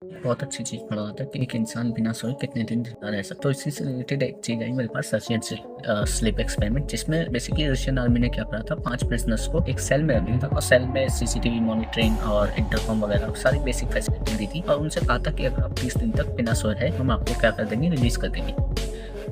बहुत अच्छी चीज़ पढ़ा था कि एक इंसान बिना सोए कितने दिन जिंदा रह सकता है। तो इसी से रिलेटेड एक चीज़ आई मेरे पास, रशियन स्लीप एक्सपेरिमेंट, जिसमें बेसिकली रशियन आर्मी ने क्या करा था, 5 प्रिजनर्स को एक सेल में रख दिया था और सेल में सीसीटीवी मॉनिटरिंग और इंटरकॉम वगैरह सारी बेसिक फैसिलिटी दी थी और उनसे कहा था कि अगर आप 30 दिन तक बिना सोए रहे हम आपको क्या कर देंगे, रिलीज कर देंगे।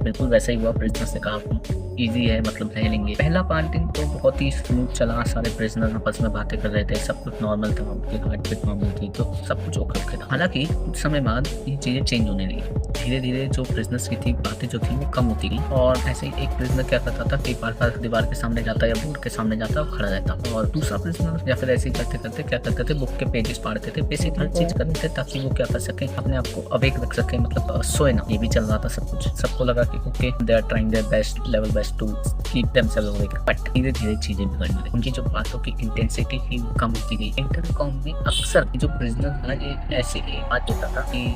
बिल्कुल वैसा ही हुआ। प्रिजनर्स ने कहा ईजी है, मतलब रह लेंगे। पहला 5 दिन तो बहुत ही स्मूथ चला, सारे प्रिजनर आपस में बातें कर रहे थे, सब कुछ नॉर्मल था, उनकी हार्ट बीट नॉर्मल थी, तो सब कुछ ओके था। हालांकि कुछ समय बाद ये चीज़ें चेंज होने लगी। धीरे धीरे जो प्रिजनर्स की थी बातें जो थी वो कम होती गई और ऐसे ही एक प्रिजनर क्या करता था कि बार दीवार के सामने जाता या बोर्ड के सामने जाता और खड़ा रहता, और दूसरा प्रिजनर या फिर ऐसे ही करते करते क्या करते थे, बुक के पेजेस पढ़ते थे, बेसिक हर चीज़ करते थे ताकि वो क्या कर सके, अपने आप को अवेक रख सके, मतलब सोए ना। ये भी चल रहा था सब कुछ। सबको लगा कि okay they are trying their best, level best to keep themselves awake. But धीरे धीरे चीजें बिगड़ने लगी। उनकी जो बातों की इंटेंसिटी थी वो कम होती गई। इंटरकॉम में अक्सर जो प्रिजनर था ये ऐसे बात होता था कि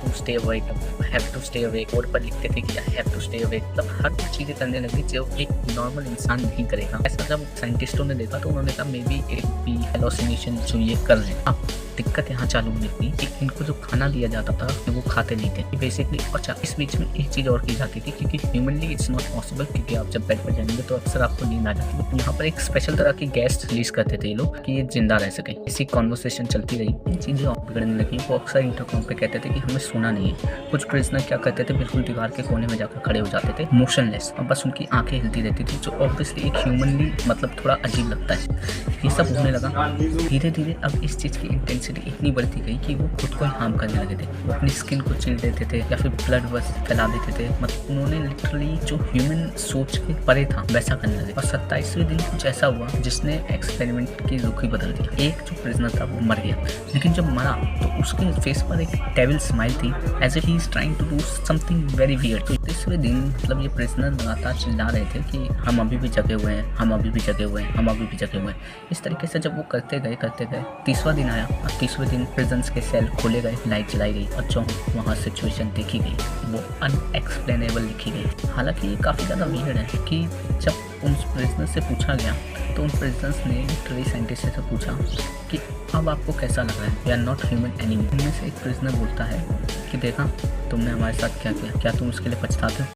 to stay awake, have to stay awake, board पर लिखते थे कि I have to stay awake, मतलब हर चीजें करने लगी जो एक नॉर्मल इंसान नहीं करेगा। ऐसा जब साइंटिस्टों ने देखा तो उन्होंने कहा मे बी एक भी हेलोसिनेशन जो ये कर रहे हैं। अब दिक्कत यहाँ चालू हुई थी कि इनको जो खाना दिया जाता था वो खाते नहीं थे बेसिकली। अच्छा, इस बीच में एक चीज़ और की जाती थी क्योंकि ह्यूमनली इट्स नॉट पॉसिबल, क्योंकि आप जब बेड पर जाएंगे तो अक्सर आपको नींद आ जाती है। यहाँ पर एक स्पेशल तरह की गैस रिलीज करते थे ये लोग कि ये जिंदा रह सके। इसी कॉन्वर्सेशन चलती रही, ये चीज़ें और बिगड़ने लगी। वो अक्सर इंटरकॉम पे कहते थे कि हमें सोना नहीं है। कुछ प्रिजनर क्या करते थे, बिल्कुल दीवार के कोने में जाकर खड़े हो जाते थे मोशनलेस, और बस उनकी आंखें हिलती रहती थी, जो ऑब्वियसली एक ह्यूमनली मतलब थोड़ा अजीब लगता है। ये सब होने लगा। धीरे धीरे अब इस चीज़ की इंटेंसिटी इतनी बढ़ती गई कि वो खुद को ही हार्म करने लगे थे। वो अपनी स्किन को चिल देते थे या फिर ब्लड बस फैला देते थे। मतलब उन्होंने लिटरली जो ह्यूमन सोच के परे था वैसा करने लगे। और 27वें दिन कुछ ऐसा हुआ जिसने एक्सपेरिमेंट की रुख ही बदल दी। एक जो प्रिजनर था वो मर गया, लेकिन जब मरा तो उसके फेस पर एक डेविल स्माइल थी, as if he is trying to do something very weird. तो 30वें दिन मतलब ये प्रिजनर लगातार चिल्ला रहे थे कि हम अभी भी जगे हुए हैं, हम अभी भी जगे हुए हैं, हम अभी भी जगे हुए हैं। इस तरीके से जब वो करते गए 30वां दिन आया और 30वें दिन प्रिजन्स के सेल खोले गए, लाइट जलाई गई और जो वहाँ सिचुएशन देखी गई वो अनएक्सप्लेनेबल लिखी गई। हालांकि ये काफ़ी ज़्यादा वियर्ड है कि जब उन प्रिजनर्स से पूछा गया तो उन प्रिजनर्स ने लिटरली साइंटिस्ट से पूछा कि अब आपको कैसा लग रहा है, we are not human anymore. उनमें से एक प्रिजनर बोलता है कि देखा तुमने हमारे साथ क्या किया, क्या तुम उसके लिए पछताते हो?